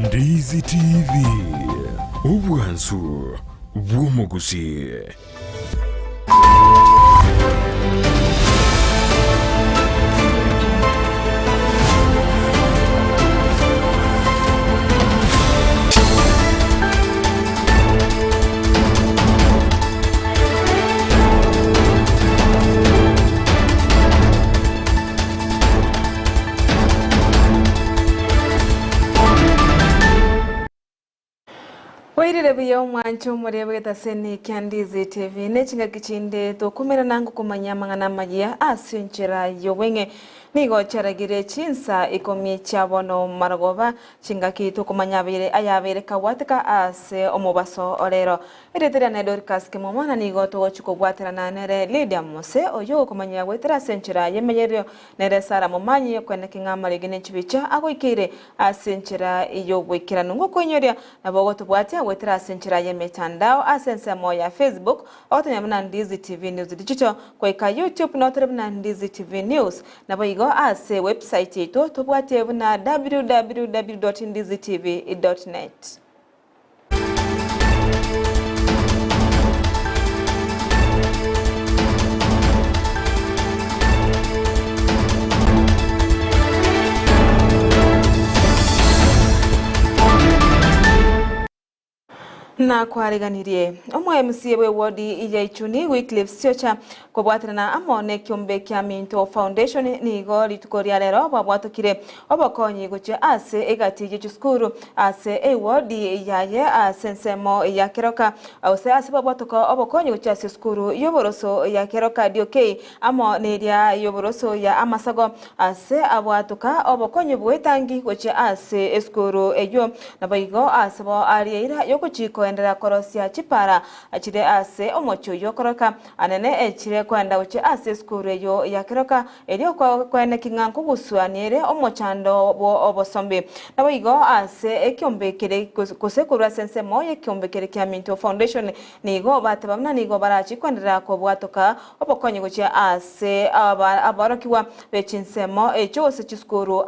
Ndizi TV ubwansu bw'omugusi. Wairire biyo mwancho murebe taseni Kyandizi TV nechinga kichinde to kumera nangu kumanya mangana majia asinchira yowenge nigo charagire chinsa ikomi chabono maragoba chinga kitu kumanya bire ayabire kawatika ase omubaso orero iretera na Dorcas ke momana nigo to chukobwatira na nere Lydia Mose oyo kumanya wetera senchira yemeyerio nere Sara momanyi kwene kingama ligine chibicha agoikire asinchira iyo gwikira nungo konyoria na bogoto bwatia wetera senchira yemetandao asensemo ya Facebook otonyamna Ndizi TV News digital kwa YouTube notabna Ndizi TV News na boigo ase website yetu tubwate na www.ndizitv.net. Na kwariganirie omwe MCA we wodi ijaichuni Wycliffe Siocha kobwatrana amone kyombe kya Minto Foundation nigo litukoria lero babwatukire obokonyi guche ase egatije chukuru ase wodi yaye asensemo ya keroka ose ase babwatuko obokonyi guche ase skuru yoboroso ya keroka DOK amo neria yoboroso ya amasago ase abwatuka obokonyi bwetangi guche ase skuru eyo nabayigo ase bo ariira yokuchiko endera korosia chipara achire ase omocho yokoroka anene echire kwenda uche ase skuru yo yakeroka elio kwene kinganku guswanire omochando obosombe naboigo ase ekyombekere kusekura sense moye ekyombekere kya Minto Foundation nigo batebamna nigo barachi kwendera ko bwatoka obokonye guche ase abarokiwa bechinsemo echose chiskuru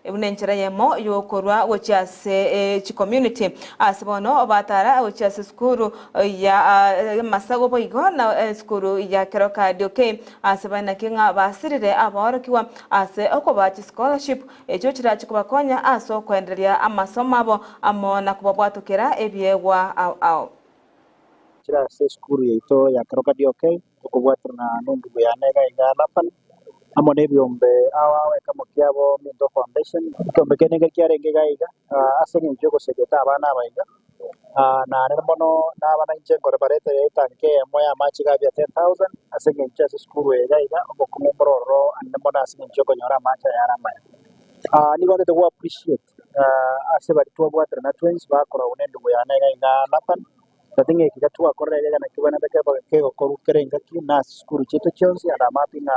ebunenchera yemo yokorwa guche ase chi community ase bono batara uche ase skuru ya masago boigo na skuru ya keroka DOK ase bana kinga basirire abarokiwa ase okobachi scholarship echo chirachi kubakonya aso kwenderia amasomo abo amona kubabwatukira ebyewa au chira ase skuru yeito ya keroka DOK okobwatrana nundu ya nega igalapan amone byombe awawe kama kyabo Minto Foundation kyombe kenega kyarenge gaiga ase nyo gosegeta abana abaiga na nemono n'abana injengore barete yetanke moya machiga bya 10,000 asenge nchase skuru egaiga obokumombororo anemona asenge nchoko nyora macha yaramaya ni wanted to appreciate ase bari twabwatira na twins bakora unendo buyana egaiga lapan tatinge kigatwa korega na kibana bakaba kego korukerenga ki na skuru cheto chonsi ada mapinga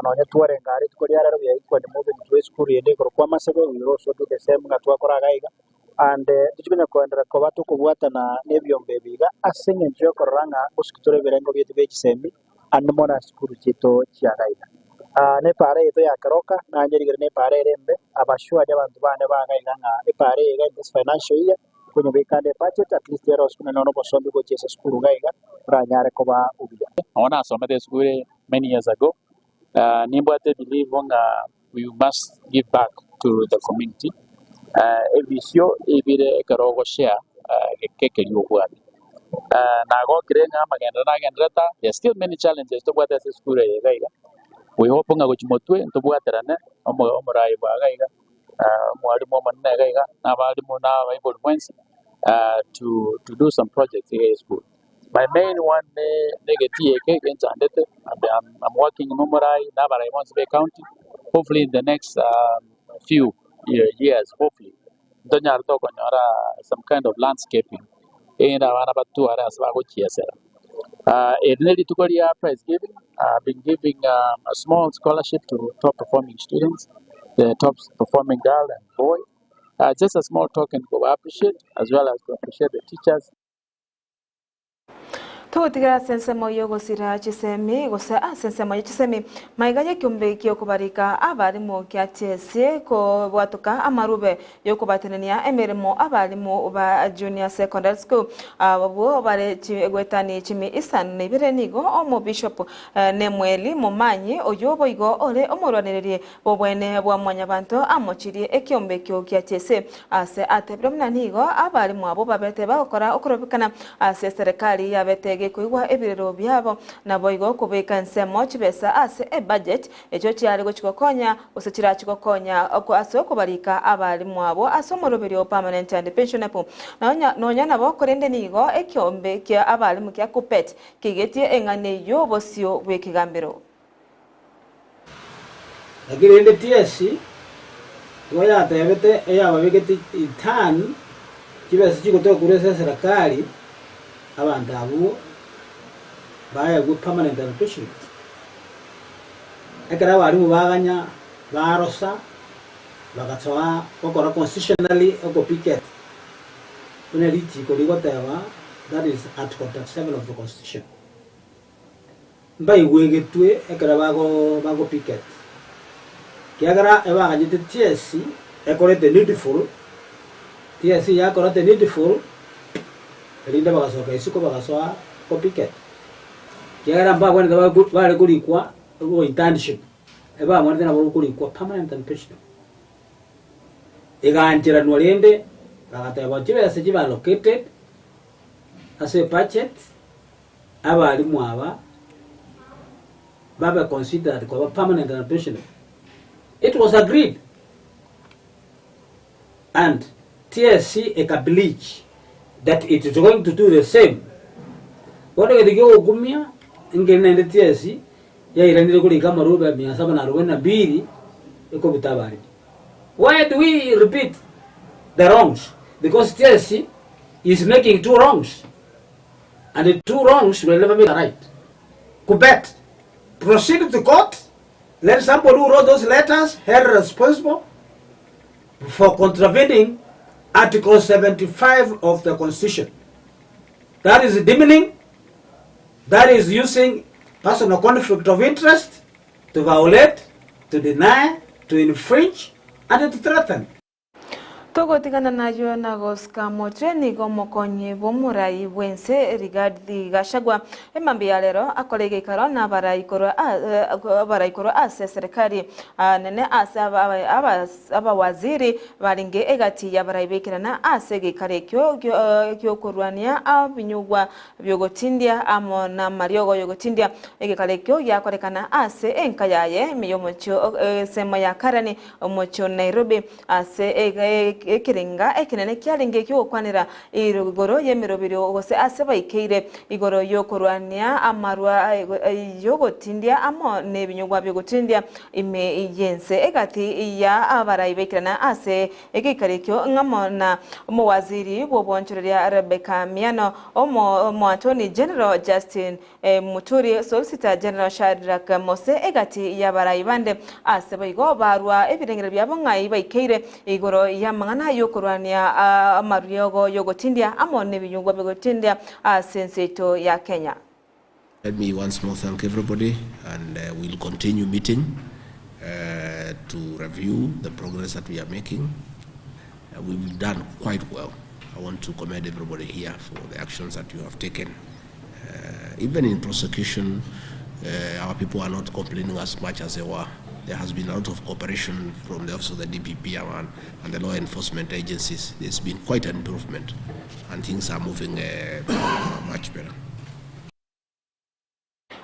no nyatware ngari tukoriara ro yaikwa de moving to skuru yende kwa masego we also do the same ngatwa kora gaiga and tuchimenya kwendera ko batu kubwatana nebyombe biga asenge njo koranga uskitore birengo byetu bechisembi andmona skuru chito chiagaida ne pare ito ya keroka na njeri ne pare rembe abashwa abantu bane bagaiga nga ipare ega this financial year kunyo bekande budget at least yero skuna nono bosombi ko chesa skuru gaiga ranyare ko ba ubia ona somete skuru many years ago nimbwate believe we must give back to the community ebisio ebire karogo share kekeli obwani na go kirenga magendera there's still many challenges to what is school gaiga we hope nga gochimotwe to bwaterane omorai bagaiga mwali mo manne gaiga na bali mo na bible points to do some projects here in school. My main one negative I'm working in Momorai na bara Monsbe County. Hopefully in the next few years, hopefully Donyar Toko some kind of landscaping in Avanabatu areas. Nearly to Korea prize giving, I've been giving a small scholarship to top performing students, the top performing girl and boy. Just a small token to appreciate, as well as to appreciate the teachers. Tugutigara sensemo yo gusira chisemi gusa sensemo chisemi maigaye kyumbe kyo kubarika abarimu kyatese ko bwatuka amarube yo kubatenania emirimo abarimu ba junior secondary school abo bare gwetani chimi isan nibire nigo omo bishop nemweli mumanyi oyo boigo ole omorwanererie bobwene bwa mwanyabanto amochirie ekyombe kyo kyatese ase atebromna nigo abarimu abo babete bakora okurobikana ase serikali yabete kuigwa ebirero byabo na boigo kubika nsemo chibesa ase budget echo cyari gochikokonya usukira chikokonya ase okubarika abarimu abo asomoroberio permanent and pensionable nonya nabo korende nigo ekyombe kya abarimu kya kupet kigetie engane yo bosio bwekigambiro agirende tiesi waya tayabete eyaba bigeti itan kibesa chikoto kuresa serikali abantu abo baya go permanent and pensionable ekara barimu baganya barosa bagatsoa okora constitutionally oko picket unaliti ko ligotawa that is article 37 of the constitution mbai wegetwe ekara bago picket kiagara ebaganyite TSC ekore the needful TSC yakora the needful elinda bagasoka isuko bagasoa ko picket kiagara mba kwenda bale kulikwa go internship eba mwende na kulikwa permanent and pensionable eganjira nolende bagataba chibe ase chiba located ase budget abalimu aba baba considered kwa permanent and pensionable. It was agreed and TSC established that it is going to do the same. What are the go gumia ingene the TSC ya irandire kuri kama roba 742 eko bitabari. Why do we repeat the wrongs? Because TSC is making two wrongs, and the two wrongs will never be right. Kubet, proceed to court, let somebody who wrote those letters held responsible for contravening Article 75 of the Constitution. That is demeaning, that is using personal conflict of interest to violate, to deny, to infringe, and to threaten. Togo tigana nayo nagoska motre nigo mokonye bomurai wense Rigathi Gachagua emambia lero akolege karo na baraikoro ase serikali nene ase aba waziri baringe egati ya baraibekirana ase gikare kyo kurwania abinyugwa byogotindia amo na mariogo yogotindia egikare kyo yakorekana ase enkayaye miyomocho sema ya karani omocho Nairobi ase ekirenga ekinene kyalenge kyo kwanira irugoro yemirobiro gose aseba ikeire igoro yo kurwania amarwa yogotindia amo nebinyugwa byogotindia ime yense egati ya abaraibekirana ase ekikarekyo ngamo na umuwaziri bobonchoreria Rebecca Miano omo Attorney General Justin Muturi Solicitor General Shadrack Mose egati ya baraibande aseba igo barwa ebirengere byabo ngai baikeire igoro ya mangana yokurwania amariogo yogotindia amone binyugwa bigotindia senseto ya Kenya. Let me once more thank everybody, and we'll continue meeting to review the progress that we are making. We've done quite well. I want to commend everybody here for the actions that you have taken. Even in prosecution, our people are not complaining as much as they were. There has been a lot of cooperation from the Office of the DPP and the law enforcement agencies. There's been quite an improvement, and things are moving much better.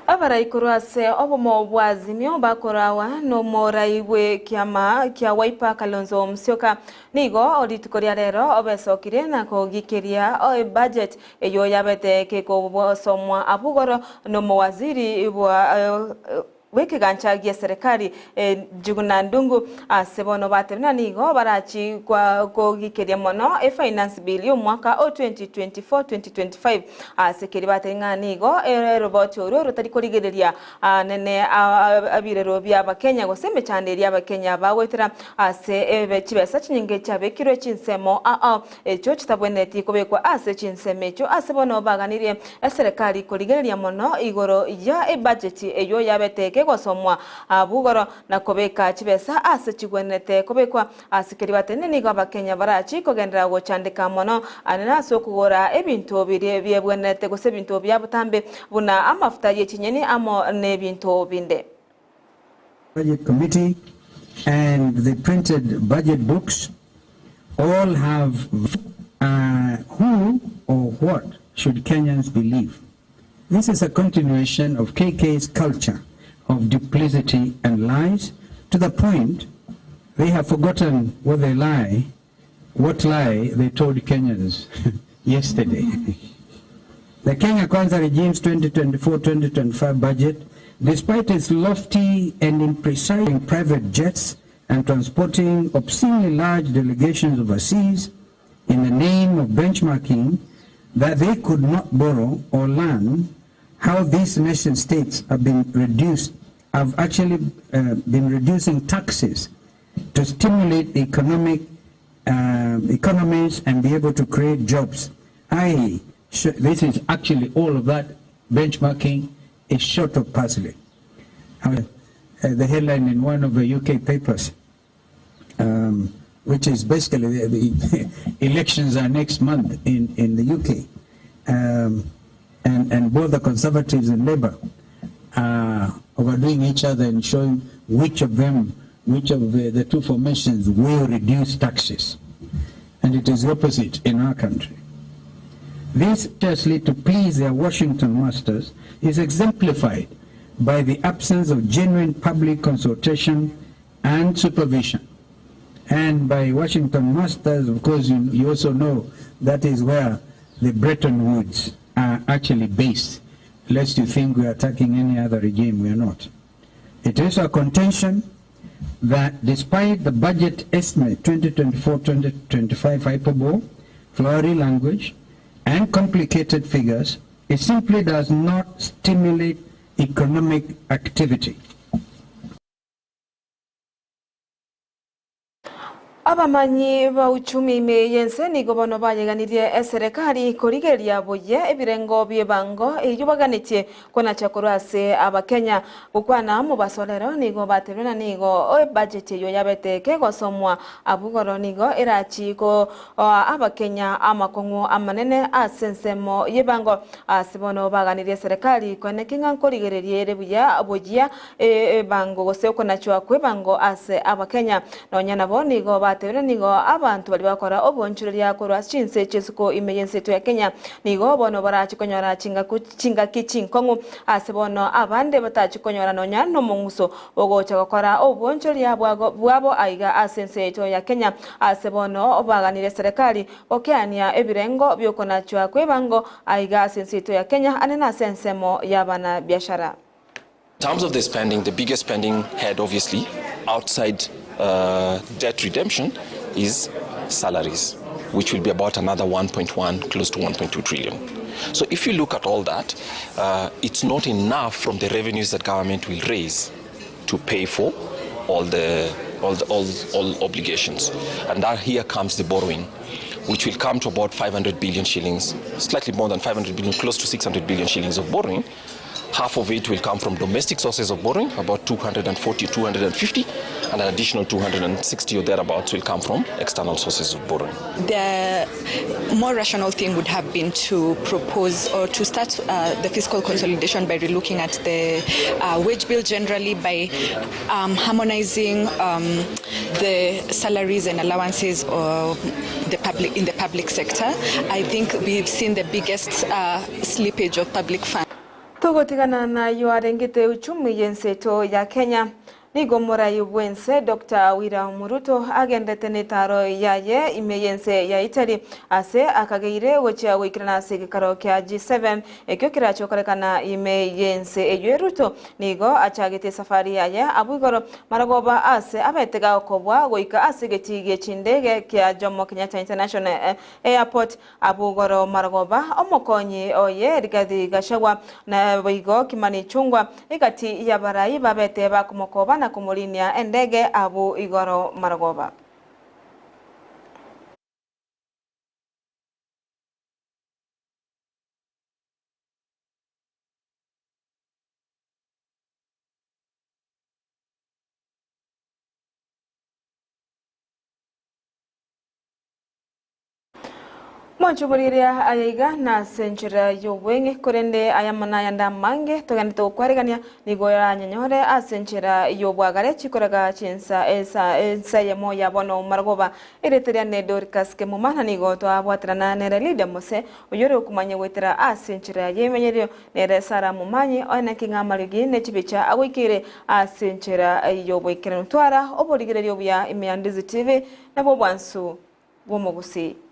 Abaraikuru ase obomo bwazimio bakorawa no moraiwe kiama kia Wiper Kalonzo Musyoka nigo oditukoria rero obesokire na kogikeria budget eyo yabete keko somwa abugoro no mowaziri bwa wiki ganchagia serikali Juguna Ndungu asebono batebna nigo barachi kwa kogikeria mono finance bill mwaka 2024-2025 asekeri batenga nigo robot oro rutari kurigereria nene abirero bya bakenya goseme cyane ria bakenya bagwetera ase chibesa chinyinge cyabekiro chinsemo echo chitabweneti kobekwa ase chinseme cyo asebono baganirie serikali kurigereria mono igoro ya budget eyo yabeteke gosomwa bugoro na kobeka chibesa ase chigwenete kobekwa asikeri batene nigo abakenya barachi kogendera gochandika mono anana so kugora ebintu byebwenete gose bintu byabutambe buna amafuta yechinyeni amo ne bintu binde. Budget committee and the printed budget books all have who or what should Kenyans believe. This is a continuation of KK's culture of duplicity and lies, to the point they have forgotten what lie they told Kenyans yesterday. The Kenya Kwanza regime's 2024-2025 budget, despite its lofty and imprecise private jets and transporting obscenely large delegations overseas in the name of benchmarking that they could not borrow or learn how these nation states have actually been reducing taxes to stimulate the economies and be able to create jobs. This is actually all of that benchmarking is short of parsley. The headline in one of the UK papers, which is basically the elections are next month in the UK, and both the Conservatives and Labour are overdoing each other and showing which of the two formations will reduce taxes. And it is the opposite in our country. This, justly to please their Washington masters, is exemplified by the absence of genuine public consultation and supervision. And by Washington masters, of course, you also know that is where the Bretton Woods are actually based. Lest you think we are attacking any other regime, we are not. It is a contention that despite the budget estimate 2024-2025 hyperbole, flowery language, and complicated figures, it simply does not stimulate economic activity. Abamanyi ba uchumi meyense nigo bono bayeganirie serikali korigeria boye ebirengo byebango eyubaganitie kona chakorase abakenya gukwana mu basolero nigo baterana nigo budget yo yabeteke gosomwa abugoro nigo irachiko abakenya amakongo amanene asensemo yebango asibono baganirie serikali kone kinga korigererie rebuya boya bango gose kona chwa kwebango ase abakenya nonyana bo nigo batebera nigo abantu bali bakora obonchuro lyakora chinse chesuko imeyenseto ya Kenya nigo bono barachikonyora chinga kichinkongu asebono abande batachikonyora nonya no munguso ogocha gukora obonchuro lyabwabo aiga asenseto ya Kenya asebono obaganire serikali okeania ebirengo byokona chwa kwebango aiga asenseto ya Kenya anena sensemo yabana biashara. In terms of the spending, the biggest spending head obviously outside debt redemption is salaries, which will be about another 1.1, close to 1.2 trillion. So if you look at all that, it's not enough from the revenues that government will raise to pay for all obligations. And that here comes the borrowing, which will come to about 500 billion shillings, slightly more than 500 billion, close to 600 billion shillings of borrowing. Half of it will come from domestic sources of borrowing, about 240, 250, and an additional 260 or thereabouts will come from external sources of borrowing. The more rational thing would have been to propose or to start the fiscal consolidation by relooking at the wage bill generally, by harmonizing the salaries and allowances of the public in the public sector. I think we've seen the biggest slippage of public funds. Togotigana na yuarengite uchumi yenseto ya Kenya Nigo Morai Wense Dr. William Ruto agendete netaro yaye imeyense ya Italy ase akageire gocha wikirana sigikaro kya G7 ekyo kirachokorekana imeyense eyo Ruto nigo achagete safari yaye abugoro maragoba ase abetega okobwa goika asigetigie chindege kya Jomo Kenyatta International Airport abugoro maragoba omokonyi oye Rigathi Gachagua na bigo Kimani Chungwa igati ya barayi babete bakumokoba na kumulinia endege abu igoro maragoba. Monchuburiria ayaiga na senchira yowenge korende ayamana yanda mange toganito kwarigania nigoya nyanyore asenchira yobwagare chikoraga chinsa esa yemo yabono margoba ereteria ne Dorcas ke mumana nigo to abwatrana ne leader mose oyore okumanye wetera asenchira yemenyerio ne Sara mumanyi ona kinga maligi ne chibicha awikire asenchira yobwekere ntwara oborigererio bya Imyandizi TV na bobwansu bomogusi.